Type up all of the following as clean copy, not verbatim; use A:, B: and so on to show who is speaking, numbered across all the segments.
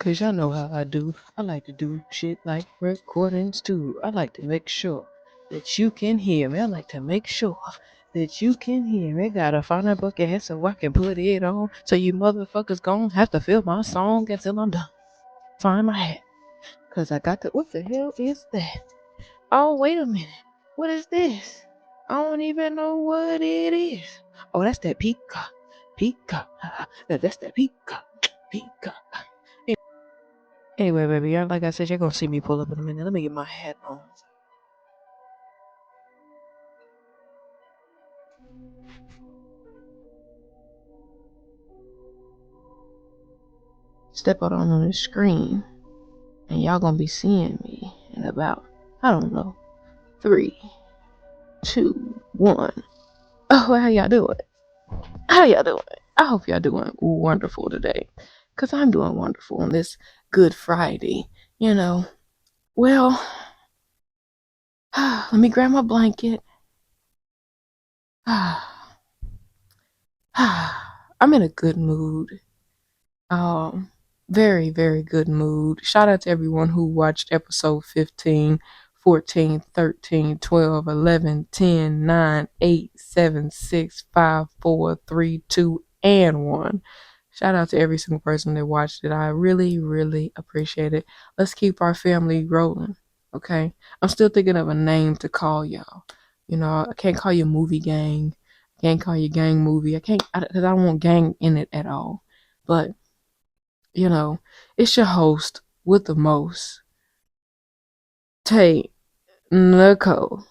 A: Cause y'all know how I do. I like to do shit like recordings too. I like to make sure that you can hear me. I like to make sure that you can hear me. Gotta find a bucket so I can put it on. So you motherfuckers gon' have to feel my song until I'm done. Find my hat. Cause I got to. What the hell is that? Oh, wait a minute. What is this? I don't even know what it is. Oh, that's that Pika. Pika. That's that Pika. Pika. Anyway, baby, like I said, you're gonna see me pull up in a minute. Let me get my hat on. Step out on the screen, and y'all gonna be seeing me in about, I don't know, 3, 2, 1. Oh, how y'all doing? How y'all doing? I hope y'all doing wonderful today. Cause I'm doing wonderful on this Good Friday. You know, well, let me grab my blanket. I'm in a good mood. Um, very, very good mood. Shout out to everyone who watched episode 15, 14, 13, 12, 11, 10, 9, 8, 7, 6, 5, 4, 3, 2, and 1. Shout out to every single person that watched it. I really, really appreciate it. Let's keep our family rolling, okay? I'm still thinking of a name to call y'all. You know, I can't call you movie gang. I can't call you gang movie. I can't, because I don't want gang in it at all. But you know, it's your host with the most, Tate Nicole.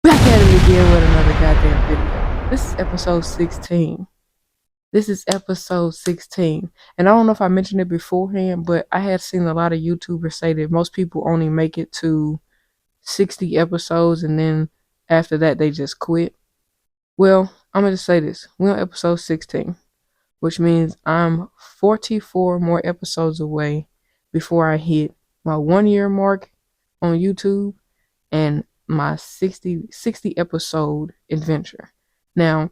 A: Back at it again with another goddamn video. This is episode 16. This is episode 16. And I don't know if I mentioned it beforehand, but I had seen a lot of YouTubers say that most people only make it to 60 episodes and then after that they just quit. Well, I'm going to say this. We're on episode 16. Which means I'm 44 more episodes away before I hit my 1 year mark on YouTube and my 60 episode adventure. Now,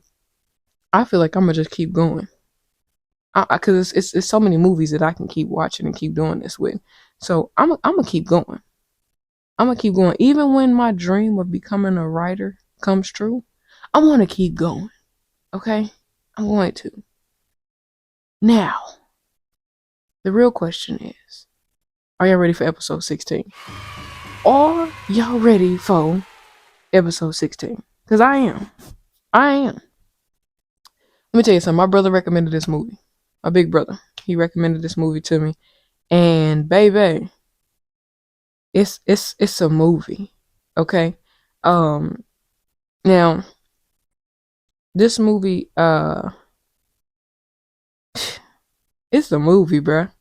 A: I feel like I'm gonna just keep going. Cause it's so many movies that I can keep watching and keep doing this with. So I'm gonna keep going. I'm gonna keep going. Even when my dream of becoming a writer comes true, I wanna keep going. Okay? I'm going to. Now, the real question is, are y'all ready for episode 16? Are y'all ready for episode 16? Because I am. I am. Let me tell you something. My brother recommended this movie. My big brother. He recommended this movie to me. And baby, it's a movie. Okay? Now, this movie, it's a movie, bruh.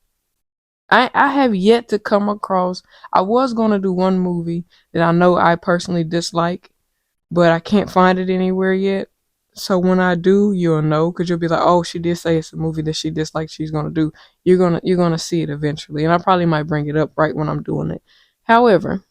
A: I have yet to come across. I was gonna do one movie that I know I personally dislike, but I can't find it anywhere yet. So when I do, you'll know because you'll be like, "Oh, she did say it's a movie that she dislikes. She's gonna do." You're gonna see it eventually, and I probably might bring it up right when I'm doing it. However,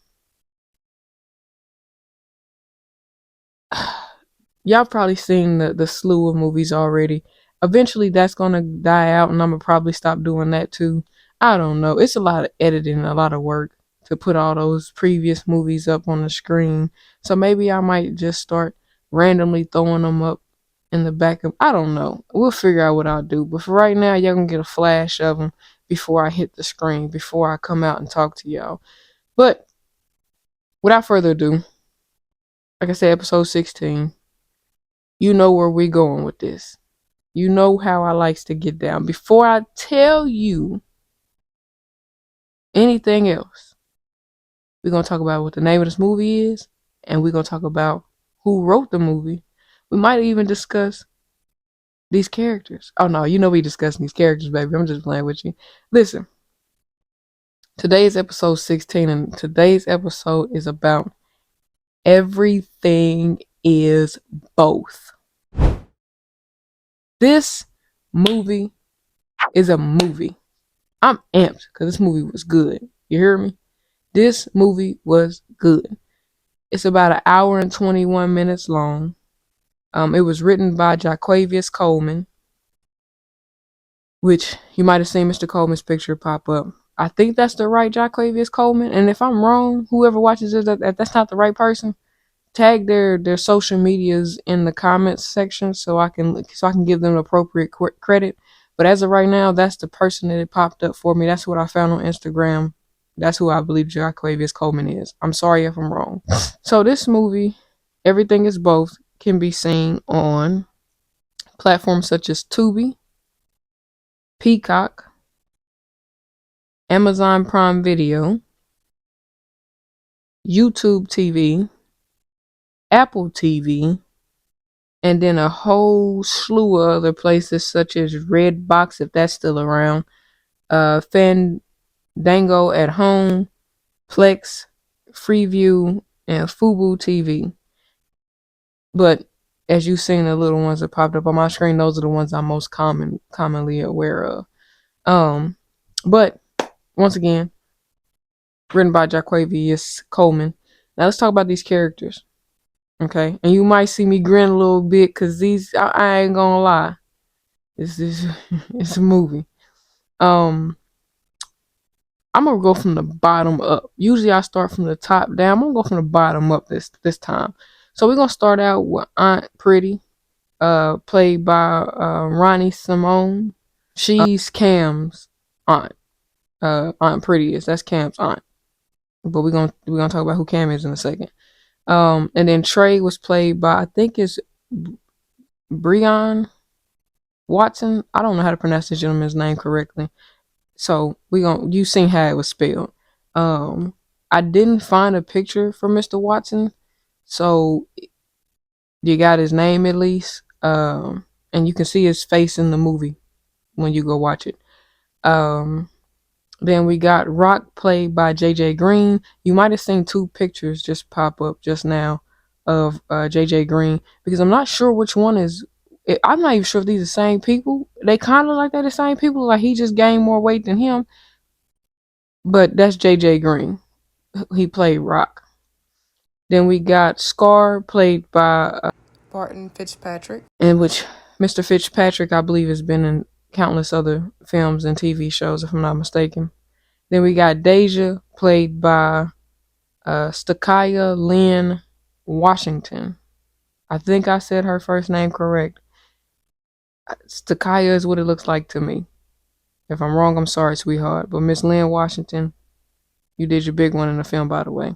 A: y'all probably seen the slew of movies already. Eventually, that's gonna die out, and I'm gonna probably stop doing that too. I don't know. It's a lot of editing, a lot of work to put all those previous movies up on the screen. So maybe I might just start randomly throwing them up in the back of. I don't know. We'll figure out what I'll do. But for right now, y'all gonna get a flash of them before I hit the screen, before I come out and talk to y'all. But without further ado, like I said, episode 16. You know where we're going with this. You know how I likes to get down. Before I tell you anything else, we're going to talk about what the name of this movie is, and we're going to talk about who wrote the movie. We might even discuss these characters. Oh, no, you know we discussing these characters, baby. I'm just playing with you. Listen, today's episode 16, and today's episode is about everything is both. This movie is a movie. I'm amped because this movie was good. You hear me? This movie was good. It's about an hour and 21 minutes long. It was written by Jaquavius Coleman. which you might have seen Mr. Coleman's picture pop up. I think that's the right Jaquavius Coleman, and if I'm wrong, whoever watches this, that's not the right person, tag their social medias in the comments section so I can give them appropriate credit. But as of right now, that's the person that it popped up for me. That's what I found on Instagram. That's who I believe Jaquavius Coleman is. I'm sorry if I'm wrong. So this movie, Everything Is Both, can be seen on platforms such as Tubi, Peacock, Amazon Prime Video, YouTube TV, Apple TV, and then a whole slew of other places such as Redbox, if that's still around, Fandango at Home, Plex, Freeview, and Fubo TV. But as you've seen the little ones that popped up on my screen, those are the ones I'm most commonly aware of. But once again, written by Jaquavius Coleman. Now let's talk about these characters. Okay, and you might see me grin a little bit because I ain't gonna lie, it's a movie. I'm gonna go from the bottom up. Usually I start from the top down. I'm gonna go from the bottom up this time. So we're gonna start out with Aunt Pretty, played by Ronnie Simone. She's Cam's aunt. Aunt Pretty that's Cam's aunt. But we're gonna talk about who Cam is in a second. And then Trey was played by, I think it's Breon Watson. I don't know how to pronounce this gentleman's name correctly. So you seen how it was spelled. I didn't find a picture for Mr. Watson, so you got his name at least. And you can see his face in the movie when you go watch it. Then we got Rock, played by JJ Green. You might have seen two pictures just pop up just now of JJ Green, because I'm not sure which one is. I'm not even sure if these are the same people. They kind of like they're the same people. Like he just gained more weight than him. But that's JJ Green. He played Rock. Then we got Scar, played by Barton Fitzpatrick, in which Mr. Fitzpatrick, I believe, has been in countless other films and TV shows, if I'm not mistaken. Then we got Deja, played by Stakaya Lynn Washington. I think I said her first name correct. Stakaya is what it looks like to me. If I'm wrong, I'm sorry, sweetheart. But Miss Lynn Washington, you did your big one in the film, by the way.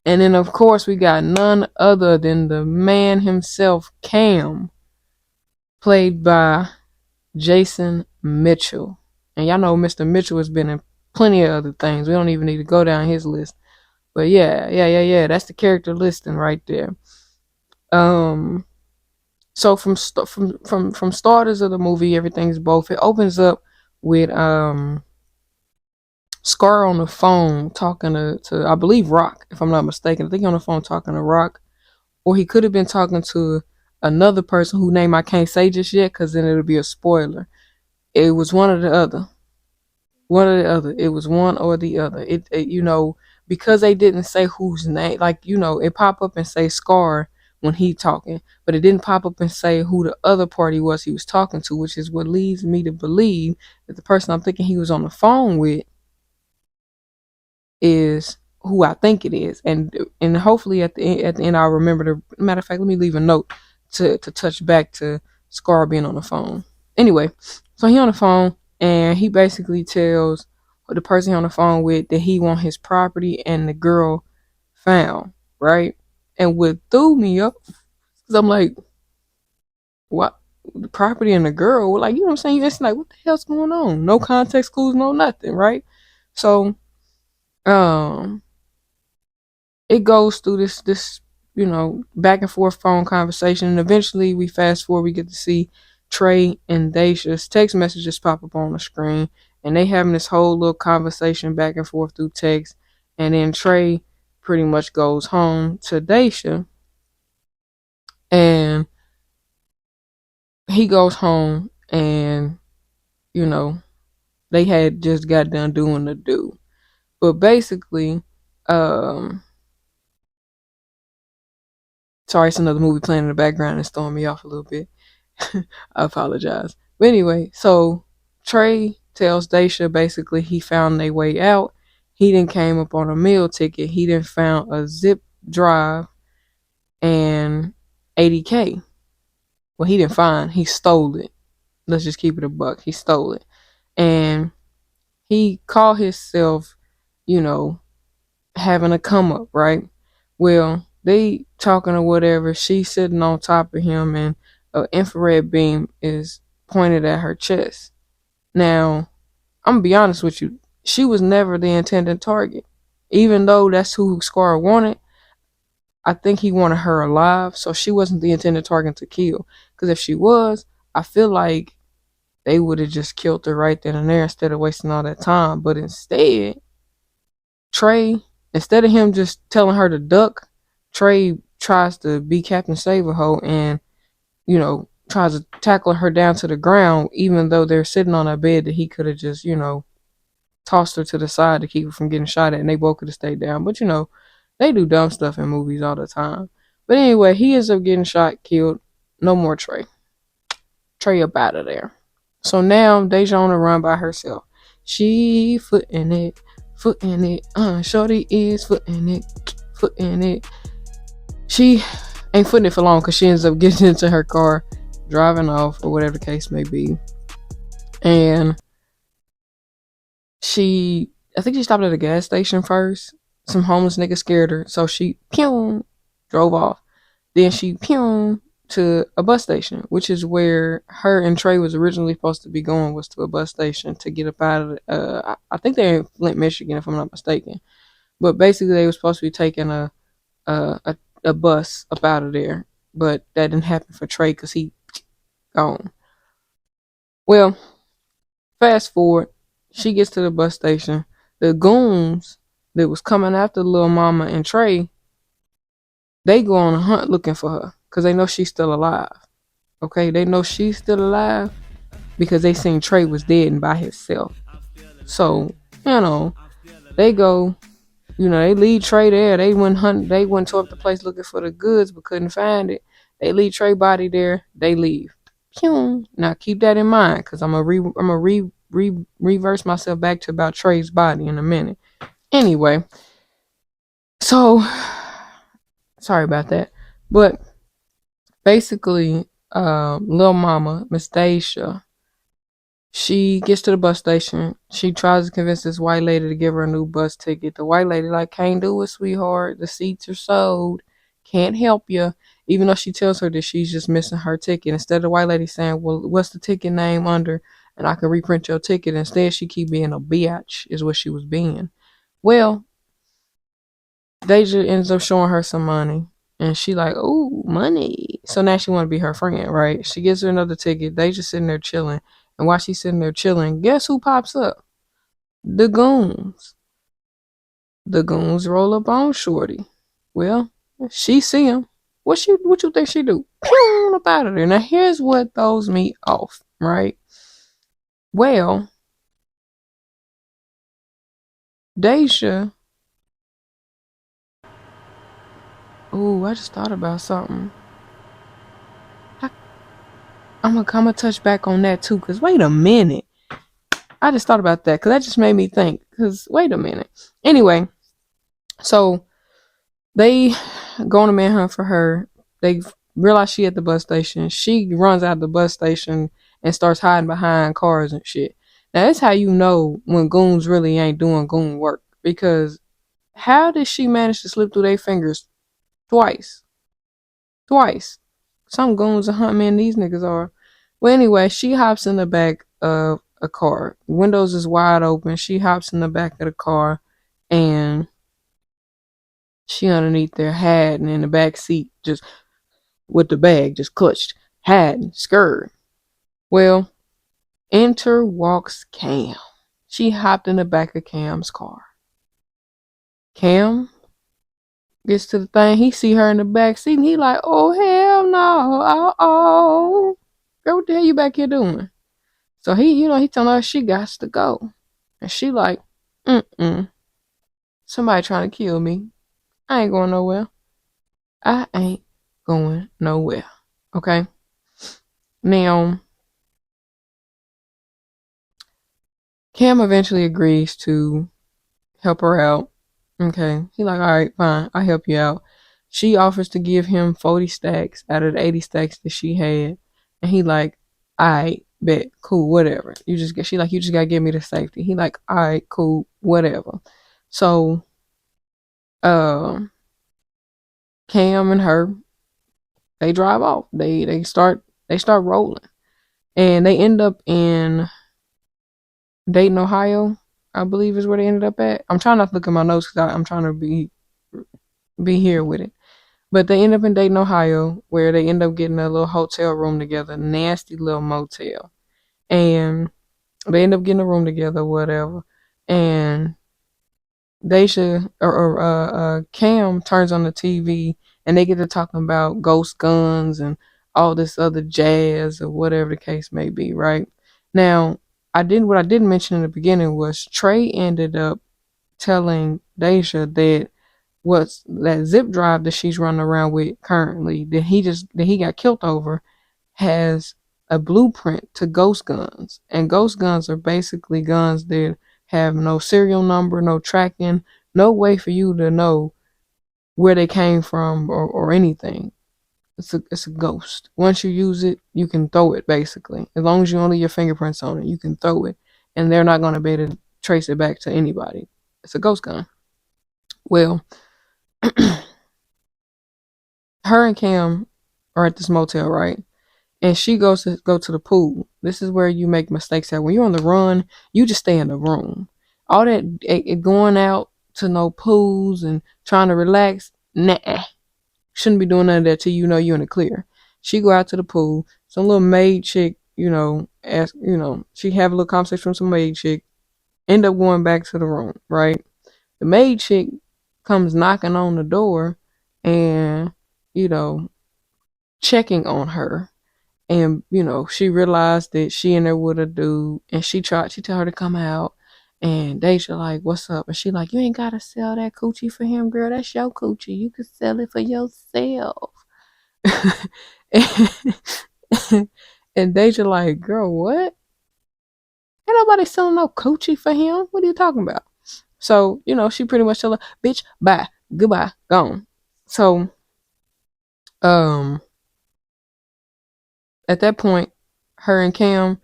A: And then, of course, we got none other than the man himself, Cam, played by Jason Mitchell. And y'all know Mr. Mitchell has been in plenty of other things. We don't even need to go down his list. But yeah. That's the character listing right there. So from starters of the movie, Everything's Both. It opens up with Scar on the phone talking to I believe Rock, if I'm not mistaken. I think he's on the phone talking to Rock, or he could have been talking to another person whose name I can't say just yet, because then it'll be a spoiler. It was one or the other. It was one or the other. It because they didn't say whose name. Like it pop up and say Scar when he talking, but it didn't pop up and say who the other party was he was talking to, which is what leads me to believe that the person I'm thinking he was on the phone with is who I think it is, and hopefully at the end I'll remember to. Matter of fact, let me leave a note to touch back to Scar being on the phone. Anyway, so he on the phone and he basically tells the person he on the phone with that he want his property and the girl found, right? And what threw me up, because I'm like, what? The property and the girl? Like, you know what I'm saying? It's like, what the hell's going on? No context clues, no nothing, right? So, it goes through this back and forth phone conversation, and eventually we fast forward, we get to see Trey and Dacia's text messages pop up on the screen, and they having this whole little conversation back and forth through text, and then Trey pretty much goes home to Dacia, and he goes home, and they had just got done doing the do, but basically, sorry, it's another movie playing in the background and it's throwing me off a little bit. I apologize. But anyway, so Trey tells Daisha basically he found their way out. He didn't came up on a meal ticket. He didn't found a zip drive and 80K. Well, he didn't find. He stole it. Let's just keep it a buck. He stole it. And he called himself, you know, having a come up, right? Well, they talking or whatever. She's sitting on top of him, and an infrared beam is pointed at her chest. Now, I'm gonna be honest with you. She was never the intended target. Even though that's who Scar wanted, I think he wanted her alive, so she wasn't the intended target to kill. Because if she was, I feel like they would have just killed her right then and there instead of wasting all that time. But instead, Trey, instead of him just telling her to duck, Trey tries to be Captain Save-A-Ho and, tries to tackle her down to the ground, even though they're sitting on a bed that he could have just, tossed her to the side to keep her from getting shot at, and they both could have stayed down. But, they do dumb stuff in movies all the time. But anyway, he ends up getting shot, killed. No more Trey. Trey up out of there. So now Deja on the run by herself. She footing it. Shorty is footing it. She ain't footing it for long because she ends up getting into her car, driving off, or whatever the case may be. And I think she stopped at a gas station first. Some homeless nigga scared her, so she drove off. Then she to a bus station, which is where her and Trey was originally supposed to be going, was to a bus station to get up out of it. I think they're in Flint, Michigan, if I'm not mistaken. But basically, they were supposed to be taking a bus up out of there, but that didn't happen for Trey because he gone. Well, fast forward, she gets to the bus station. The goons that was coming after Lil Mama and Trey, they go on a hunt looking for her because they know she's still alive. Okay, they know she's still alive because they seen Trey was dead and by himself. So, they go, they leave Trey there. They went hunting. They went tore up the place looking for the goods but couldn't find it. They leave Trey body there. They leave. Now keep that in mind because I'm gonna reverse myself back to about Trey's body in a minute. Anyway, so sorry about that, but basically, Lil Mama, Miss Daisha, she gets to the bus station. She tries to convince this white lady to give her a new bus ticket. The white lady like, can't do it, sweetheart. The seats are sold. Can't help you. Even though she tells her that she's just missing her ticket. Instead of the white lady saying, well, what's the ticket name under? And I can reprint your ticket. Instead, she keep being a bitch, is what she was being. Well, Deja ends up showing her some money. And she like, ooh, money. So now she want to be her friend, right? She gives her another ticket. They just sitting there chilling. And while she's sitting there chilling, guess who pops up? The goons. The goons roll up on Shorty. Well, she see him. What you think she do? Pew, up out of there. Now here's what throws me off, right? Well, Deja. Ooh, I just thought about something. I'm gonna touch back on that too, cause wait a minute. I just thought about that, cause that just made me think. Cause wait a minute. Anyway, so they go on a manhunt for her. They realize she at the bus station. She runs out of the bus station and starts hiding behind cars and shit. Now that's how you know when goons really ain't doing goon work. Because how did she manage to slip through their fingers twice? Twice. Some goons are hunt men, these niggas are. Well, anyway, she hops in the back of a car. Windows is wide open. She hops in the back of the car and she underneath there hiding in the back seat, just with the bag just clutched, hiding, skirt. Well, enter walks Cam. She hopped in the back of Cam's car. Cam gets to the thing. He see her in the back seat and he like, oh hell no, oh. Girl, what the hell you back here doing? So he telling her she got to go. And she like, somebody trying to kill me. I ain't going nowhere. I ain't going nowhere. Okay? Now, Cam eventually agrees to help her out. Okay. He like, all right, fine, I'll help you out. She offers to give him 40 stacks out of the 80 stacks that she had. And he like, all right, bet, cool, whatever. You just gotta give me the safety. He like, all right, cool, whatever. So, um, Cam and her, they drive off. They start rolling. And they end up in Dayton, Ohio, I believe is where they ended up at. I'm trying not to look at my notes because I'm trying to be here with it. But they end up in Dayton, Ohio, where they end up getting a little hotel room together, nasty little motel. And they end up getting a room together, whatever. And Daisha or Cam turns on the TV and they get to talking about ghost guns and all this other jazz or whatever the case may be, right? Now, what I didn't mention in the beginning was Trey ended up telling Daisha that what's that zip drive that she's running around with currently that he got killed over has a blueprint to ghost guns. And ghost guns are basically guns that have no serial number, no tracking, no way for you to know where they came from or anything. It's a ghost. Once you use it, you can throw it basically. As long as you only your fingerprints on it, you can throw it. And they're not gonna be able to trace it back to anybody. It's a ghost gun. Well, her and Cam are at this motel, right? And she goes to go to the pool. This is where you make mistakes at. When you're on the run, you just stay in the room. All that going out to no pools and trying to relax, nah. Shouldn't be doing none of that till you know you're in the clear. She go out to the pool. Some little maid chick, she have a little conversation with some maid chick. End up going back to the room, right? The maid chick comes knocking on the door and, you know, checking on her. And, she realized that she in there with a dude and she tell her to come out. And Deja like, what's up? And she like, you ain't gotta sell that coochie for him, girl. That's your coochie. You can sell it for yourself. and, and Deja like, girl, what? Ain't nobody selling no coochie for him. What are you talking about? So, she pretty much tell her, bitch, bye, goodbye, gone. So, um, at that point, her and Cam,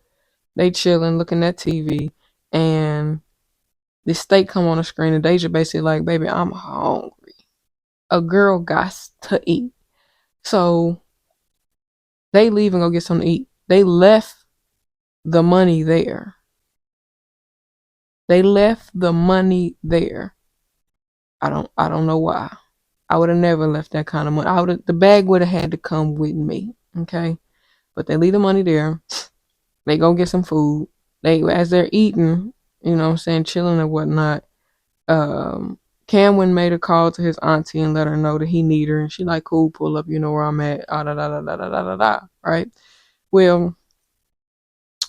A: they chilling, looking at TV, and the steak come on the screen, and Deja basically like, baby, I'm hungry. A girl got to eat. So they leave and go get something to eat. They left the money there. They left the money there. I don't know why. I would have never left that kind of money. The bag would have had to come with me. Okay. But they leave the money there. They go get some food. As they're eating, chilling and whatnot, Camwin made a call to his auntie and let her know that he need her, and she like, cool, pull up, you know where I'm at, da da da da da da da, right? Well,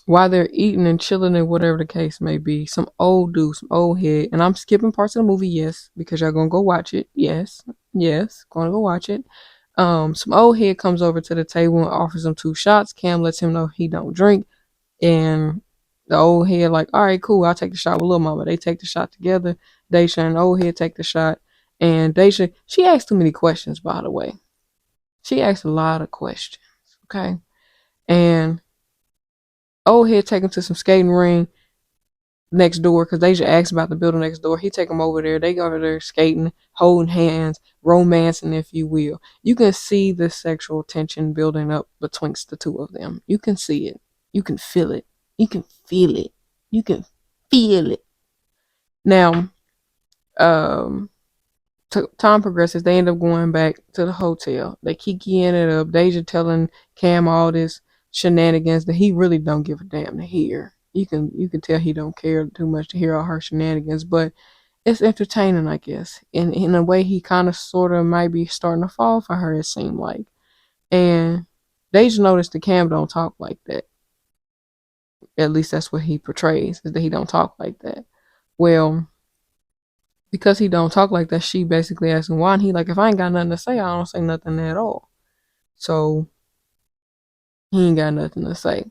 A: while they're eating and chilling and whatever the case may be, some old dude, some old head, and I'm skipping parts of the movie, yes, because y'all gonna go watch it, yes, gonna go watch it. Some old head comes over to the table and offers him 2 shots. Cam lets him know he don't drink, and the old head like, all right, cool, I'll take the shot with Lil Mama. They take the shot together. Daisha and the old head take the shot. And Daisha, she asked too many questions, by the way. She asked a lot of questions. Okay. And old head take him to some skating ring next door because Daisha asked about the building next door. He take him over there. They go over there skating, holding hands, romancing, if you will. You can see the sexual tension building up betwixt the two of them. You can see it. You can feel it. You can feel it. You can feel it. Now, time progresses. They end up going back to the hotel. They kikiing it up. Deja telling Cam all this shenanigans that he really don't give a damn to hear. You can tell he don't care too much to hear all her shenanigans, but it's entertaining, I guess. In a way, he kind of sort of might be starting to fall for her. It seemed like, and Deja noticed that Cam don't talk like that. At least that's what he portrays, is that he don't talk like that. Well, because he don't talk like that, she basically asked him why, and he like, if I ain't got nothing to say, I don't say nothing at all. So he ain't got nothing to say.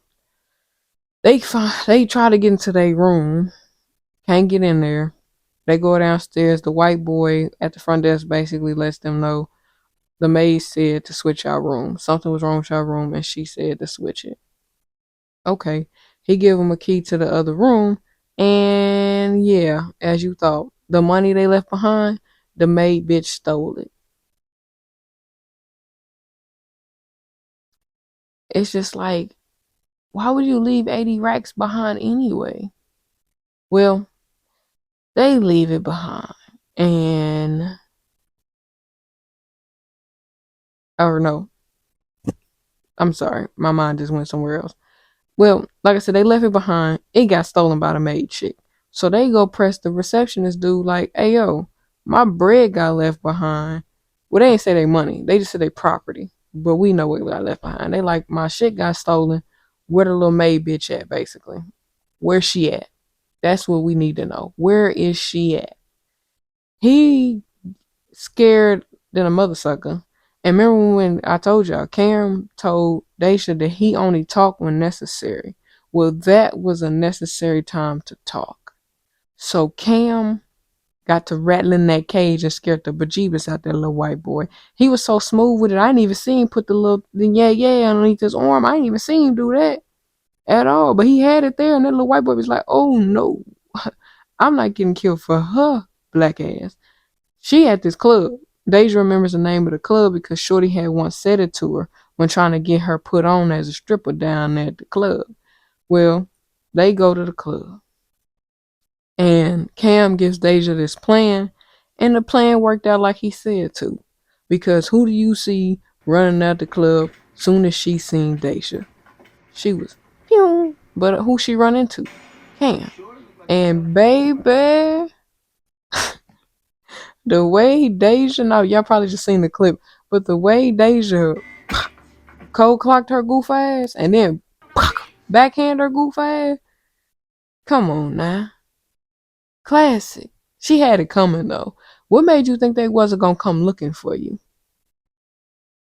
A: They try to get into their room, Can't get in there. They go downstairs. The white boy at the front desk basically lets them know the maid said to switch our room. Something was wrong with our room, and she said to switch it. Okay. He give him a key to the other room, and yeah, as you thought, the money they left behind, the maid bitch stole it. It's just like, why would you leave 80 racks behind anyway? Well, they leave it behind. And, or no, I'm sorry. My mind just went somewhere else. Well, like I said, they left it behind. It got stolen by the maid chick. So they go press the receptionist dude like, hey, yo, my bread got left behind. Well, they ain't say they money. They just said they property. But we know what got left behind. They like, my shit got stolen. Where the little maid bitch at, basically? Where's she at? That's what we need to know. Where is she at? He scared than a mother sucker. And remember when I told y'all, Cam told Daisha that he only talked when necessary. Well, that was a necessary time to talk. So Cam got to rattling that cage and scared the bejeebus out that little white boy. He was so smooth with it. I didn't even see him put the yeah underneath his arm. I didn't even see him do that at all. But he had it there, and that little white boy was like, "Oh no, I'm not getting killed for her black ass." She at this club. Deja remembers the name of the club because Shorty had once said it to her when trying to get her put on as a stripper down there at the club. Well, they go to the club. And Cam gives Deja this plan, and the plan worked out like he said to. Because who do you see running out the club soon as she seen Deja? She was pew. But who she run into? Cam. And baby, the way Deja, no, y'all probably just seen the clip, but the way Deja cold clocked her goof ass and then backhand her goof ass, come on now. Classic. She had it coming though. What made you think they wasn't gonna come looking for you?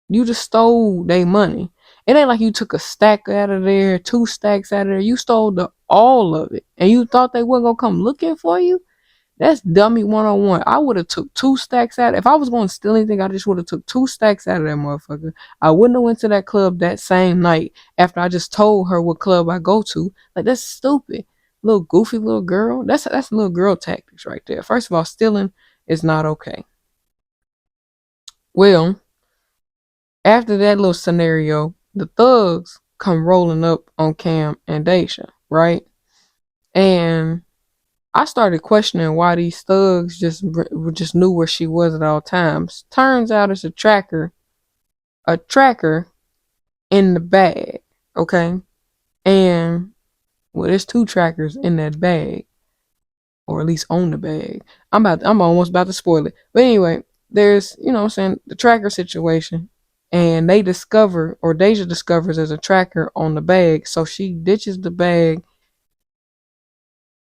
A: You just stole their money. It ain't like you took a stack out of there, 2 stacks out of there. You stole all of it. And you thought they wasn't gonna come looking for you? That's dummy 101. I would have took 2 stacks out. If I was going to steal anything, I just would have took 2 stacks out of that motherfucker. I wouldn't have went to that club that same night after I just told her what club I go to. Like, that's stupid. Little goofy little girl. That's little girl tactics right there. First of all, stealing is not okay. Well, after that little scenario, the thugs come rolling up on Cam and Daisha, right? And I started questioning why these thugs just knew where she was at all times. Turns out it's a tracker in the bag, okay? And well, there's 2 trackers in that bag, or at least on the bag. I'm almost about to spoil it. But anyway, there's, you know what I'm saying, the tracker situation. And they discover, or Deja discovers there's a tracker on the bag. So she ditches the bag,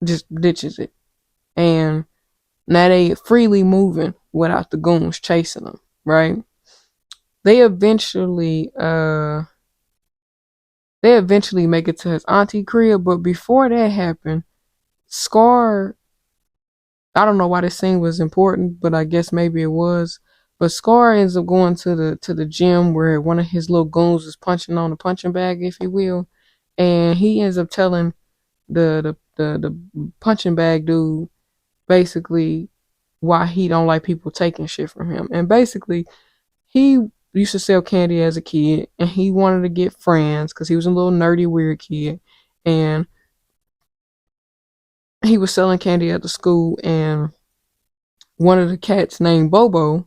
A: just ditches it. And now they freely moving without the goons chasing them, right? They eventually make it to his auntie crib, but before that happened, Scar, I don't know why this scene was important, but I guess maybe it was. But Scar ends up going to the gym where one of his little goons is punching on the punching bag, if you will, and he ends up telling the punching bag dude basically why he don't like people taking shit from him. And basically, he used to sell candy as a kid, and he wanted to get friends because he was a little nerdy, weird kid. And he was selling candy at the school, and one of the cats named Bobo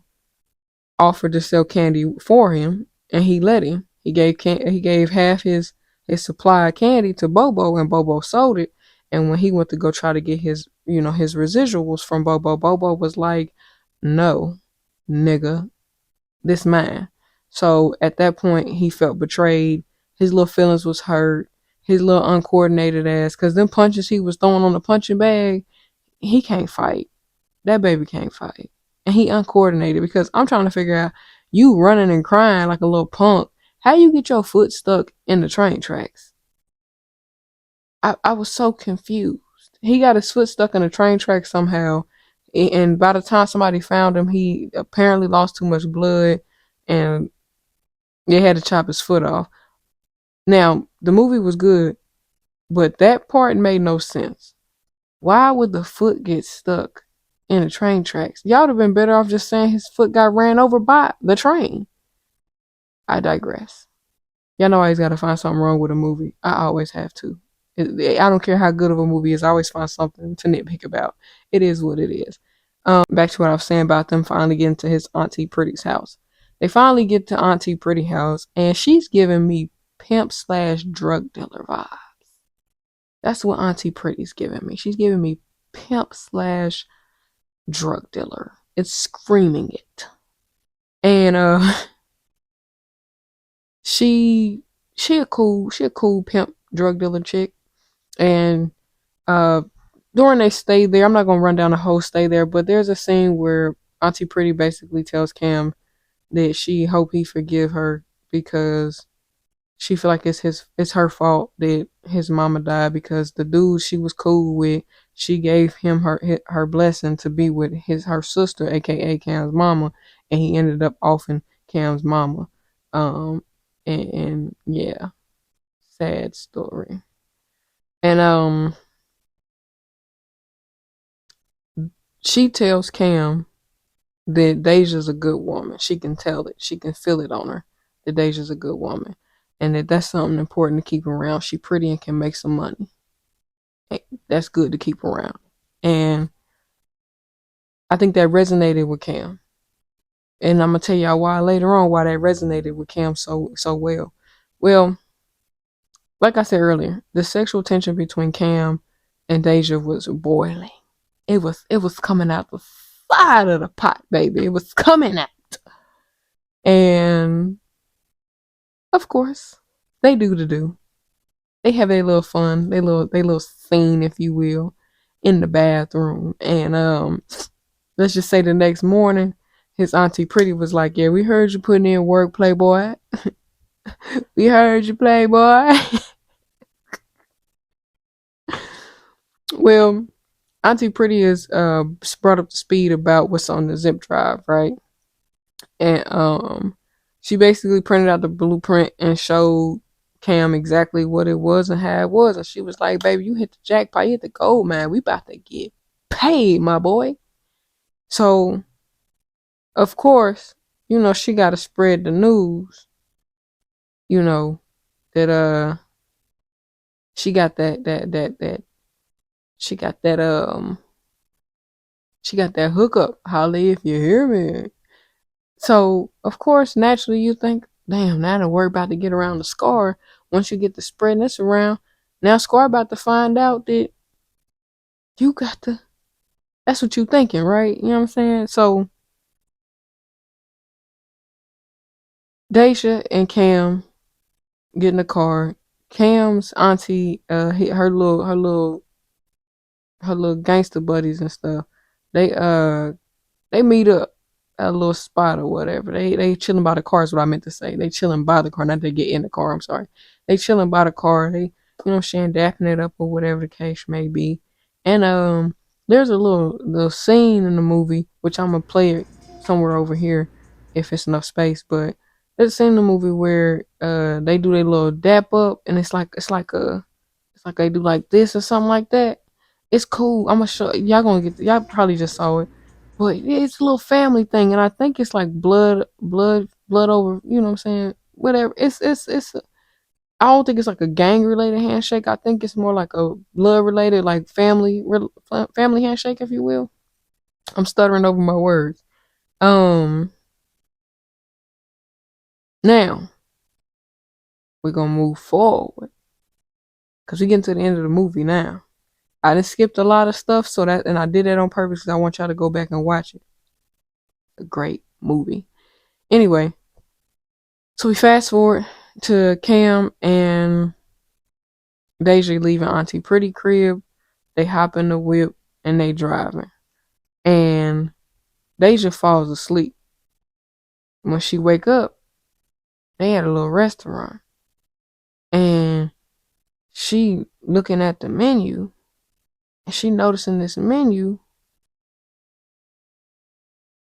A: offered to sell candy for him, and he let him. He gave half his supply of candy to Bobo, and Bobo sold it. And when he went to go try to get his residuals from Bobo, Bobo was like, "No, nigga, this mine." So at that point, he felt betrayed. His little feelings was hurt. His little uncoordinated ass, cause them punches he was throwing on the punching bag, he can't fight. That baby can't fight. And he uncoordinated because I'm trying to figure out, you running and crying like a little punk. How you get your foot stuck in the train tracks? I was so confused. he got his foot stuck in a train track somehow, and by the time somebody found him, he apparently lost too much blood, and they had to chop his foot off. Now the movie was good, but that part made no sense. Why would the foot get stuck in the train tracks? Y'all would have been better off just saying his foot got ran over by the train. I digress. Y'all know I always gotta find something wrong with a movie. I always have to. I don't care how good of a movie is. I always find something to nitpick about. It is what it is. Back to what I was saying about them finally getting to his Auntie Pretty's house. They finally get to Auntie Pretty house, and she's giving me pimp slash drug dealer vibes. That's what Auntie Pretty's giving me. She's giving me pimp slash drug dealer. It's screaming it. And she a cool pimp drug dealer chick. And during they stay there, I'm not gonna run down the whole stay there, but there's a scene where Auntie Pretty basically tells Cam that she hope he forgive her because she feel like it's her fault that his mama died, because the dude she was cool with, she gave him her blessing to be with her sister, aka Cam's mama, and he ended up offing Cam's mama. Um and yeah, sad story. And she tells Cam that Deja's a good woman. She can tell it. She can feel it on her that Deja's a good woman, and that's something important to keep around. She pretty and can make some money. Hey, that's good to keep around. And I think that resonated with Cam. And I'm gonna tell y'all why later on, why that resonated with Cam so well. Well, like I said earlier, the sexual tension between Cam and Deja was boiling. It was coming out the side of the pot, baby. It was coming out. And of course, they do the do. They have a little fun, they little scene, if you will, in the bathroom. And let's just say the next morning, his Auntie Pretty was like, "Yeah, we heard you putting in work, Playboy. We heard you, Playboy." Well, Auntie Pretty is brought up to speed about what's on the zip drive, right? And she basically printed out the blueprint and showed Cam exactly what it was and how it was. And she was like, "Baby, you hit the jackpot, you hit the gold, man. We about to get paid, my boy." So, of course, she got to spread the news, you know, that she got that she got that she got that hookup. Holly, if you hear me. So, of course, naturally you think, damn, now the word about to get around the Scar. Once you get to spreading this around, now Scar about to find out that you got to, that's what you thinking, right? You know what I'm saying? So, Deja and Cam get in the car. Cam's auntie, her little gangster buddies and stuff, they they meet up at a little spot or whatever. They chilling by the car is what I meant to say. They chilling by the car, not they get in the car. I'm sorry. They chilling by the car. They dapping it up or whatever the case may be. And there's a little scene in the movie which I'm gonna play it somewhere over here if it's enough space. But there's a scene in the movie where they do their little dap up, and it's like they do like this or something like that. It's cool. I'm gonna show y'all. Y'all probably just saw it, but yeah, it's a little family thing, and I think it's like blood over. You know what I'm saying? Whatever. It's. I don't think it's like a gang related handshake. I think it's more like a blood related, like family handshake, if you will. I'm stuttering over my words. Um. Now we're gonna move forward because we getting to the end of the movie now. I done skipped a lot of stuff, and I did that on purpose because I want y'all to go back and watch it. A great movie. Anyway, so we fast forward to Cam and Deja leaving Auntie Pretty crib. They hop in the whip and they driving. And Deja falls asleep. When she wake up, they had a little restaurant. And she looking at the menu And she noticing this menu.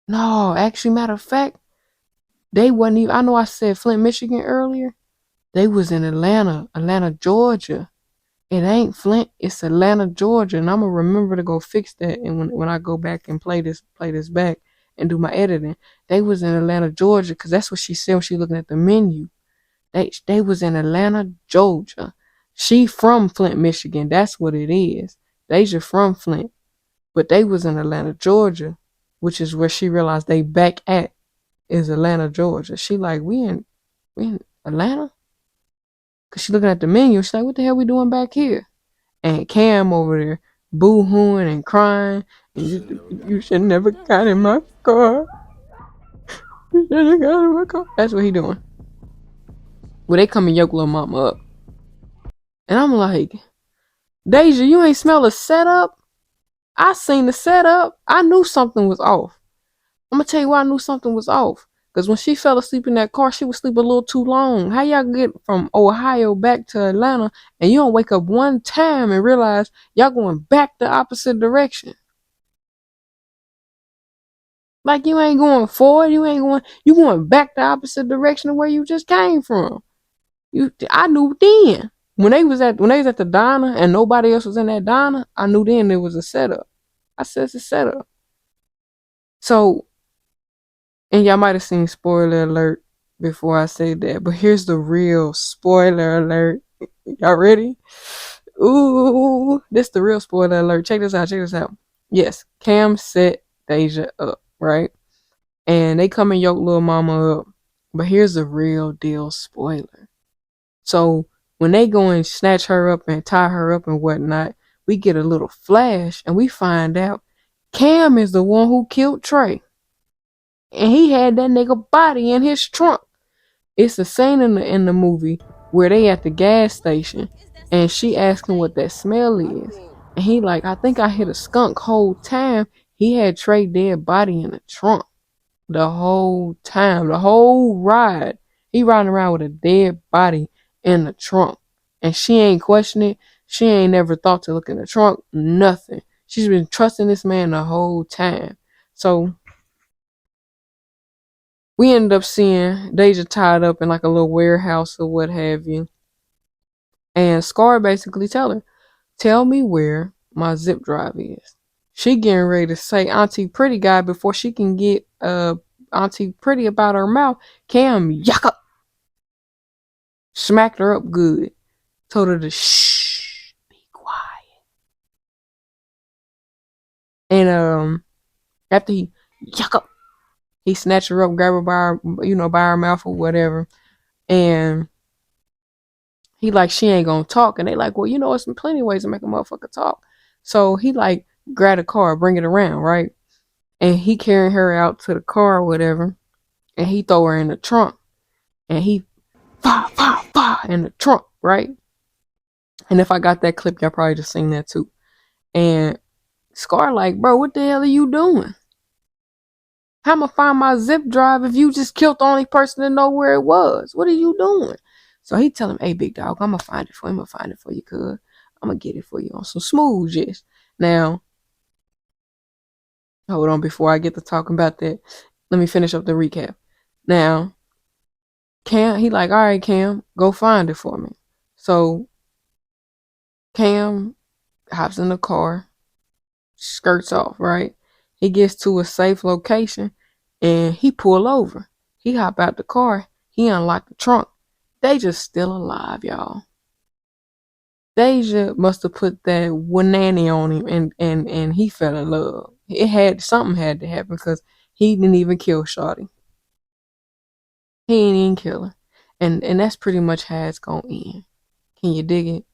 A: No, actually, matter of fact, they wasn't even. I know I said Flint, Michigan earlier. They was in Atlanta, Georgia. It ain't Flint, it's Atlanta, Georgia, and I'm gonna remember to go fix that. And when I go back and play this back and do my editing, they was in Atlanta, Georgia, because that's what she said when she looking at the menu. They was in Atlanta, Georgia. She from Flint, Michigan. That's what it is. Deja from Flint, but they was in Atlanta, Georgia, which is where she realized they back at is Atlanta, Georgia. She like we in Atlanta. Cause she looking at the menu, she's like, what the hell we doing back here? And Cam over there boo-hooing and crying. And you should never got in my car. You should have got in my car. That's what he doing. Well, they come and yoke little mama up. And I'm like, Deja, you ain't smell the setup? I seen the setup. I knew something was off. I'm gonna tell you why I knew something was off. Because when she fell asleep in that car, she was asleep a little too long. How y'all get from Ohio back to Atlanta and you don't wake up one time and realize y'all going back the opposite direction? Like you ain't going forward, you going back the opposite direction of where you just came from. I knew then. When they was at the diner and nobody else was in that diner, I knew then it was a setup. I said it's a setup. So, and y'all might have seen spoiler alert before I say that, but here's the real spoiler alert. Y'all ready? Ooh, this the real spoiler alert. Check this out. Yes, Cam set Deja up, right? And they come and yoke little mama up. But here's the real deal spoiler. So when they go and snatch her up and tie her up and whatnot, we get a little flash and we find out Cam is the one who killed Trey. And he had that nigga body in his trunk. It's the scene in the movie where they at the gas station and she asking what that smell is. And he like, I think I hit a skunk whole time. He had Trey dead body in the trunk. The whole time, the whole ride, he riding around with a dead body in the trunk. And she ain't questioning it. She ain't never thought to look in the trunk. Nothing. She's been trusting this man the whole time. So we ended up seeing Deja tied up in like a little warehouse or what have you. And Scar basically tell me where my zip drive is. She getting ready to say Auntie Pretty Guy before she can get Auntie Pretty about her mouth. Cam yuck up. Smacked her up good. Told her to shh, be quiet. And after he yuck up, he snatched her up, grabbed her by her mouth or whatever. And he like, she ain't gonna talk. And they like, well, it's plenty of ways to make a motherfucker talk. So he like, grab the car, bring it around, right? And he carrying her out to the car or whatever. And he throw her in the trunk. And he fa in the trunk, right? And if I got that clip, y'all probably just seen that too. And Scar like, bro, what the hell are you doing? How I'ma find my zip drive if you just killed the only person to know where it was? What are you doing? So he tell him, hey, big dog, I'ma find it for you, cuz. I'ma get it for you on some smooth jets. Now, hold on, before I get to talking about that, let me finish up the recap. Now, Cam, he like, all right, Cam, go find it for me. So Cam hops in the car, skirts off, right? He gets to a safe location and he pull over. He hop out the car. He unlocked the trunk. Deja's still alive, y'all. Deja must have put that nanny on him and he fell in love. Something had to happen because he didn't even kill Shawty. He ain't even kill her. And that's pretty much how it's gonna end. Can you dig it?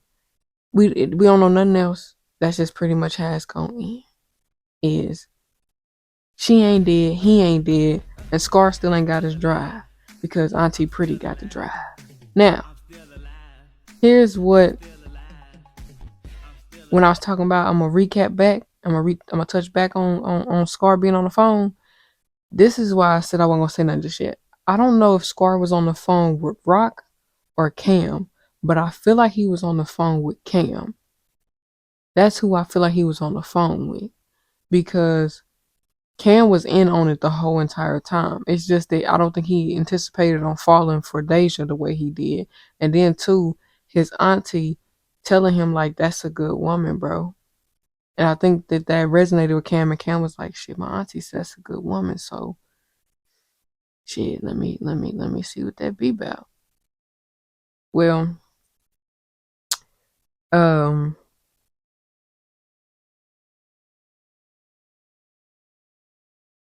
A: We don't know nothing else. That's just pretty much how it's gonna end. Is she ain't dead, he ain't dead, and Scar still ain't got his drive because Auntie Pretty got the drive. Now, here's what, when I was talking about, I'm gonna recap back. I'm gonna touch back on Scar being on the phone. This is why I said I wasn't gonna say nothing just yet. I don't know if Scar was on the phone with Rock or Cam, but I feel like he was on the phone with Cam. That's who I feel like he was on the phone with, because Cam was in on it the whole entire time. It's just that I don't think he anticipated on falling for Deja the way he did. And then too, his auntie telling him like, that's a good woman, bro. And I think that resonated with Cam, and Cam was like, shit, my auntie says that's a good woman, so shit, let me see what that be about. Well, um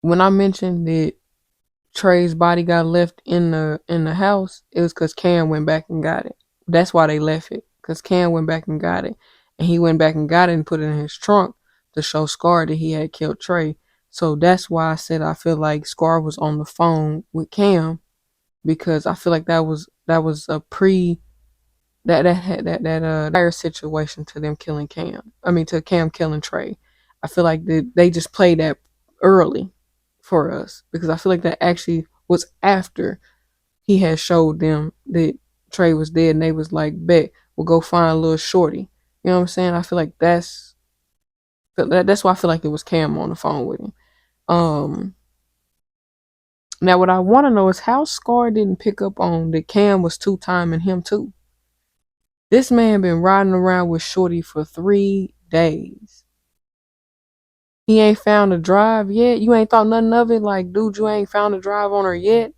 A: when I mentioned that Trey's body got left in the house, it was because Cam went back and got it. That's why they left it, because Cam went back and got it, and he went back and got it and put it in his trunk to show Scar that he had killed Trey. So that's why I said I feel like Scar was on the phone with Cam, because I feel like that was a pre that prior situation to them killing Cam. I mean, to Cam killing Trey. I feel like they just played that early for us, because I feel like that actually was after he had showed them that Trey was dead, and they was like, bet we'll go find a little shorty. You know what I'm saying? I feel like that's why I feel like it was Cam on the phone with him. Now what I want to know is how Scar didn't pick up on that Cam was two-timing him too. This man been riding around with Shorty for 3 days. He ain't found a drive yet. You ain't thought nothing of it. Like, dude, you ain't found a drive on her yet.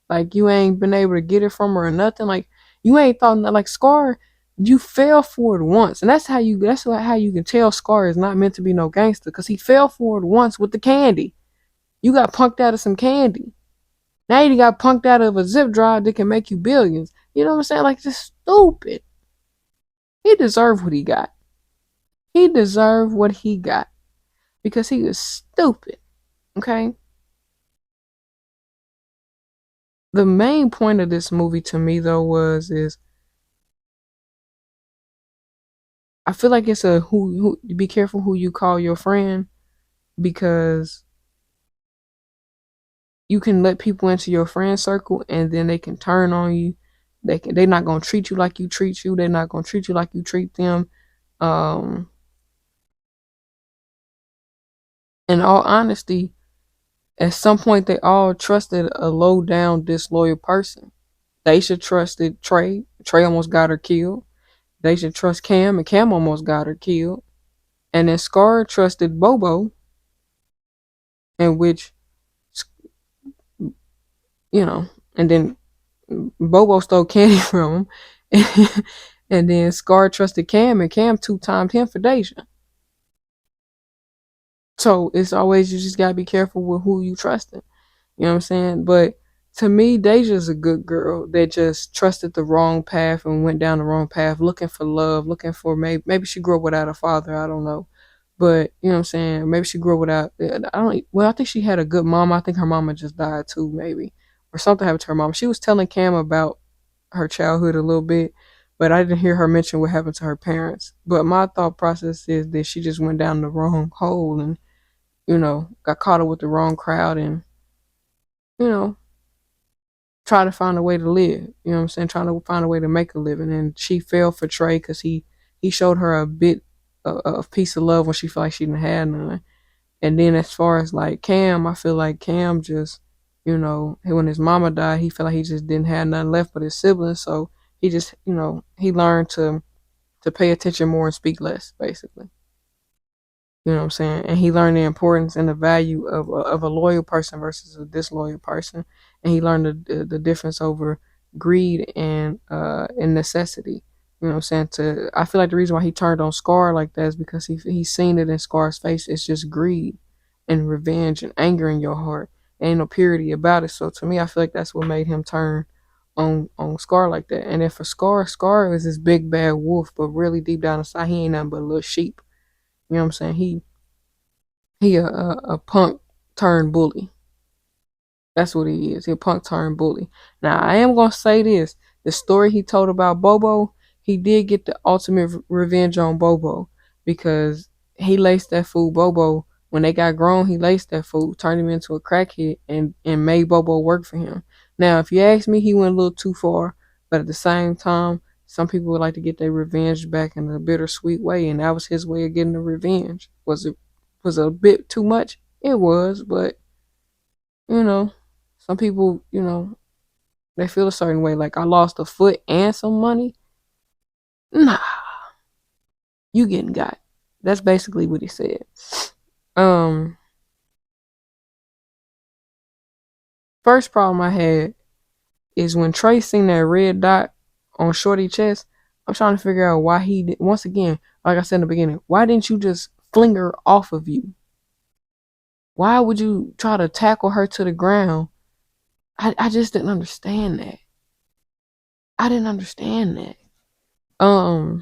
A: Like, you ain't been able to get it from her or nothing. Like, you ain't thought, like, Scar, you fell for it once, and that's how you can tell Scar is not meant to be no gangster, because he fell for it once with the candy. You got punked out of some candy. Now you got punked out of a zip drive that can make you billions. You know what I'm saying? Like, just stupid. He deserved what he got. He deserved what he got, because he was stupid. Okay? The main point of this movie to me though is I feel like it's a who be careful who you call your friend, because you can let people into your friend circle and then they can turn on you. They're not gonna treat you like you treat you. They're not gonna treat you like you treat them. Um in all honesty, at some point they all trusted a low down disloyal person. They should trusted Trey. Trey almost got her killed. They should trust Cam, and Cam almost got her killed. And then Scar trusted Bobo, in which, and then Bobo stole candy from him. And then Scar trusted Cam, and Cam two-timed him for Deja. So it's always, you just gotta be careful with who you trusting. You know what I'm saying? But to me, Deja's a good girl that just trusted the wrong path and went down the wrong path, looking for love, looking for maybe she grew up without a father. I don't know. But you know what I'm saying? Maybe she grew up without. I don't. Well, I think she had a good mama. I think her mama just died too, maybe, or something happened to her mom. She was telling Cam about her childhood a little bit, but I didn't hear her mention what happened to her parents. But my thought process is that she just went down the wrong hole and got caught up with the wrong crowd and you know try to find a way to live. You know what I'm saying? Trying to find a way to make a living. And she fell for Trey because he showed her a bit of piece of love when she felt like she didn't have none. And then as far as like Cam, I feel like Cam just, when his mama died, he felt like he just didn't have nothing left but his siblings. So he just, he learned to pay attention more and speak less, basically. You know what I'm saying? And he learned the importance and the value of a loyal person versus a disloyal person. And he learned the difference over greed and necessity. You know what I'm saying? I feel like the reason why he turned on Scar like that is because he's seen it in Scar's face. It's just greed and revenge and anger in your heart. Ain't no purity about it. So to me, I feel like that's what made him turn on Scar like that. And then for Scar is this big bad wolf, but really deep down inside, he ain't nothing but a little sheep. You know what I'm saying? He a punk turned bully. That's what he is. He a punk turned bully. Now I am gonna say this: the story he told about Bobo, he did get the ultimate revenge on Bobo, because he laced that fool Bobo when they got grown. He laced that fool, turned him into a crackhead, and made Bobo work for him. Now, if you ask me, he went a little too far, but at the same time, some people would like to get their revenge back in a bittersweet way, and that was his way of getting the revenge. Was a bit too much? It was, but you know, some people, they feel a certain way. Like, I lost a foot and some money. Nah, you getting got. That's basically what he said. Um, First problem I had is when Trey seen that red dot on Shorty chest. I'm trying to figure out why he did. Once again, like I said in the beginning, why didn't you just fling her off of you? Why would you try to tackle her to the ground? I just didn't understand that. I didn't understand that. I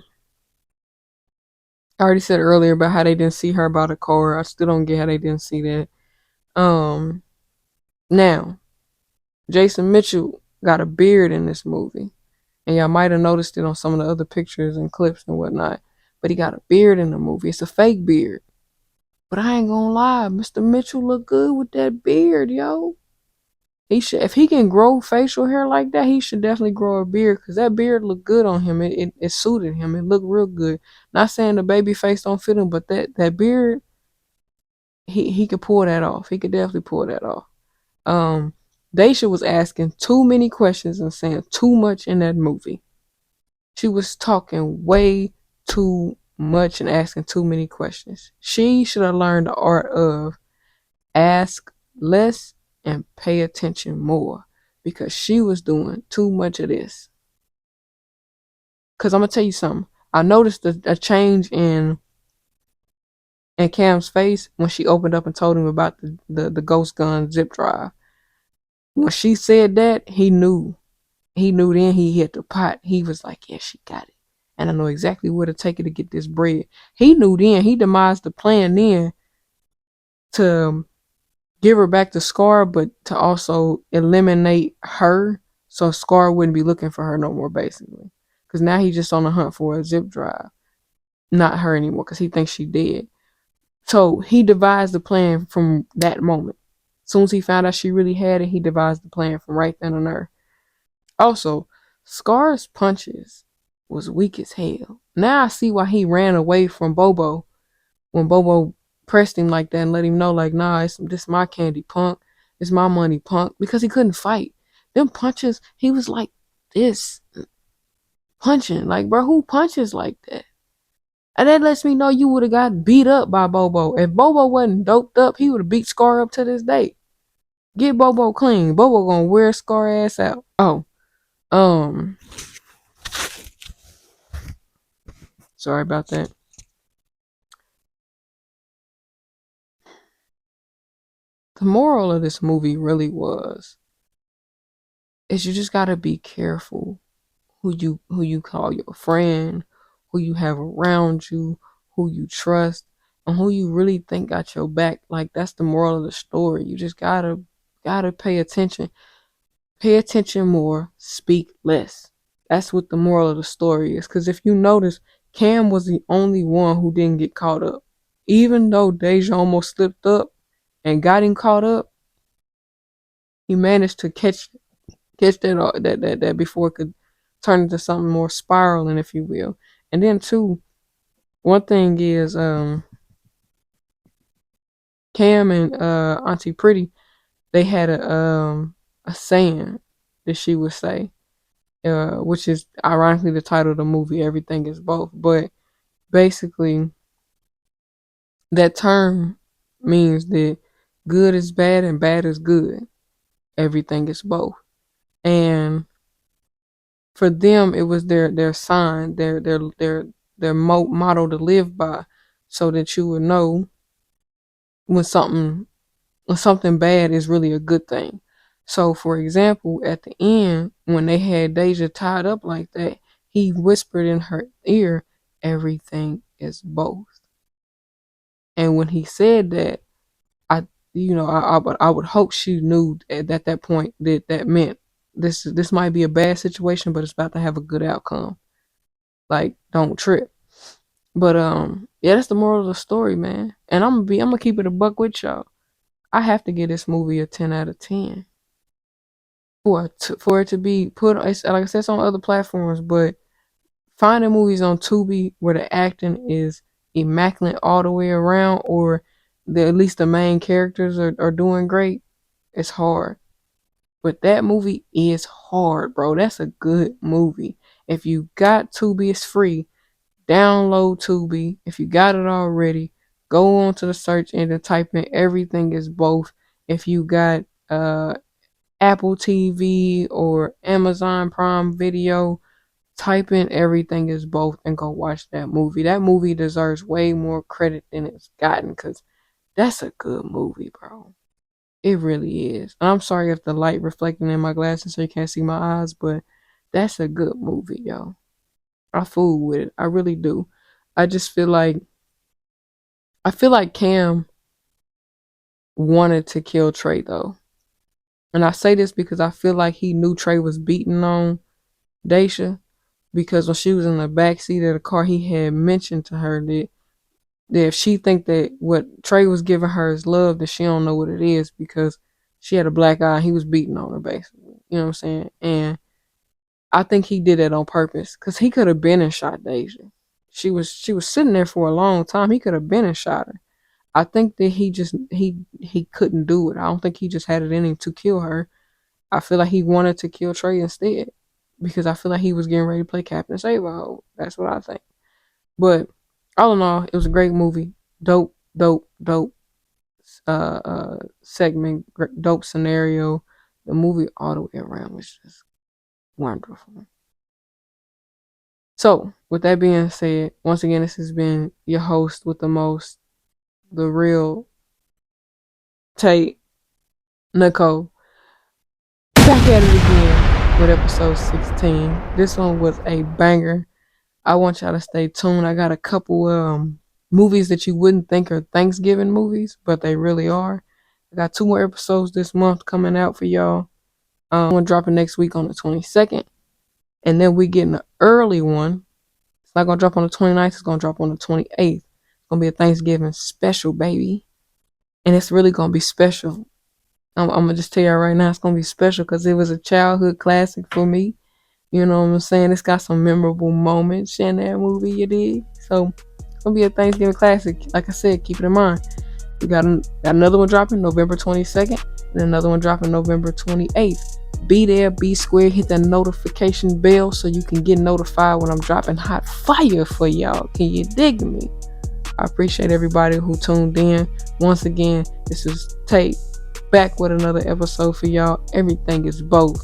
A: already said earlier about how they didn't see her by the car. I still don't get how they didn't see that. Um, Now, Jason Mitchell got a beard in this movie. And y'all might have noticed it on some of the other pictures and clips and whatnot. But he got a beard in the movie. It's a fake beard. But I ain't gonna lie, Mr. Mitchell look good with that beard, yo. He should, if he can grow facial hair like that, he should definitely grow a beard because that beard looked good on him. It suited him. It looked real good. Not saying the baby face don't fit him, but that beard, he could pull that off. He could definitely pull that off. Daisha was asking too many questions and saying too much in that movie. She was talking way too much and asking too many questions. She should have learned the art of ask less and pay attention more because she was doing too much of this. Because I'm going to tell you something. I noticed a change in Cam's face when she opened up and told him about the ghost gun zip drive. When she said that, he knew. He knew then he hit the pot. He was like, yeah, she got it. And I know exactly where to take it to get this bread. He knew then. He demised the plan then to give her back to Scar, but to also eliminate her so Scar wouldn't be looking for her no more, basically. Because now he's just on the hunt for a zip drive. Not her anymore because he thinks she dead. So he devised the plan from that moment. As soon as he found out she really had it, he devised the plan from right then and there. Also, Scar's punches was weak as hell. Now I see why he ran away from Bobo when Bobo pressed him like that and let him know, like, nah, this my candy, punk. It's my money, punk. Because he couldn't fight. Them punches, he was like this. Punching. Like, bro, who punches like that? And that lets me know you would have got beat up by Bobo. If Bobo wasn't doped up, he would have beat Scar up to this day. Get Bobo clean. Bobo gonna wear Scar ass out. Oh. Sorry about that. The moral of this movie really is you just gotta be careful who you call your friend, who you have around you, who you trust, and who you really think got your back. Like, that's the moral of the story. You just gotta pay attention. Pay attention more, speak less. That's what the moral of the story is. Because if you notice, Cam was the only one who didn't get caught up. Even though Deja almost slipped up and got him caught up, he managed to catch that before it could turn into something more spiraling, if you will. And then too, one thing is Cam and Auntie Pretty, they had a saying that she would say, which is ironically the title of the movie, Everything is Both. But basically, that term means that good is bad and bad is good. Everything is both. And for them, it was their sign, their motto to live by, so that you would know when something bad is really a good thing. So, for example, at the end, when they had Deja tied up like that, he whispered in her ear, "Everything is both." And when he said that, I would hope she knew at that point that meant this might be a bad situation, but it's about to have a good outcome. Like, don't trip. But yeah, that's the moral of the story, man. And I'm gonna keep it a buck with y'all. I have to give this movie a 10 out of 10 for it to be put. Like I said, it's on other platforms, but finding movies on Tubi where the acting is immaculate all the way around, or at least the main characters are doing great, it's hard. But that movie is hard, bro. That's a good movie. If you got Tubi, it's free. Download Tubi. If you got it already, go on to the search engine, type in Everything Is Both. If you got Apple TV or Amazon Prime Video, type in Everything Is Both and go watch that movie. That movie deserves way more credit than it's gotten, because that's a good movie, bro. It really is. And I'm sorry if the light reflecting in my glasses so you can't see my eyes, but that's a good movie, yo. I fool with it. I really do. I just feel like Cam wanted to kill Trey though. And I say this because I feel like he knew Trey was beating on Daisha, because when she was in the backseat of the car, he had mentioned to her that if she think that what Trey was giving her is love, that she don't know what it is, because she had a black eye and he was beating on her, basically. You know what I'm saying? And I think he did that on purpose, because he could have been and shot Deja. She was sitting there for a long time. He could have been and shot her. I think that he couldn't do it. I don't think he just had it in him to kill her. I feel like he wanted to kill Trey instead, because I feel like he was getting ready to play Captain Save-A-Ho. That's what I think. But all in all, it was a great movie. Dope segment, dope scenario. The movie all the way around was just wonderful. So, with that being said, once again, this has been your host with the most, the real Tate, Nicole. Back at it again with episode 16. This one was a banger. I want y'all to stay tuned. I got a couple movies that you wouldn't think are Thanksgiving movies, but they really are. I got 2 more episodes this month coming out for y'all. One dropping next week on the 22nd. And then we getting an early one. It's not going to drop on the 29th. It's going to drop on the 28th. It's going to be a Thanksgiving special, baby. And it's really going to be special. I'm going to just tell y'all right now, it's going to be special because it was a childhood classic for me. You know what I'm saying? It's got some memorable moments in that movie, you dig? So, it's going to be a Thanksgiving classic. Like I said, keep it in mind. We got another one dropping November 22nd. And another one dropping November 28th. Be there, be square, hit that notification bell so you can get notified when I'm dropping hot fire for y'all. Can you dig me? I appreciate everybody who tuned in. Once again, this is Tate, back with another episode for y'all. Everything is both.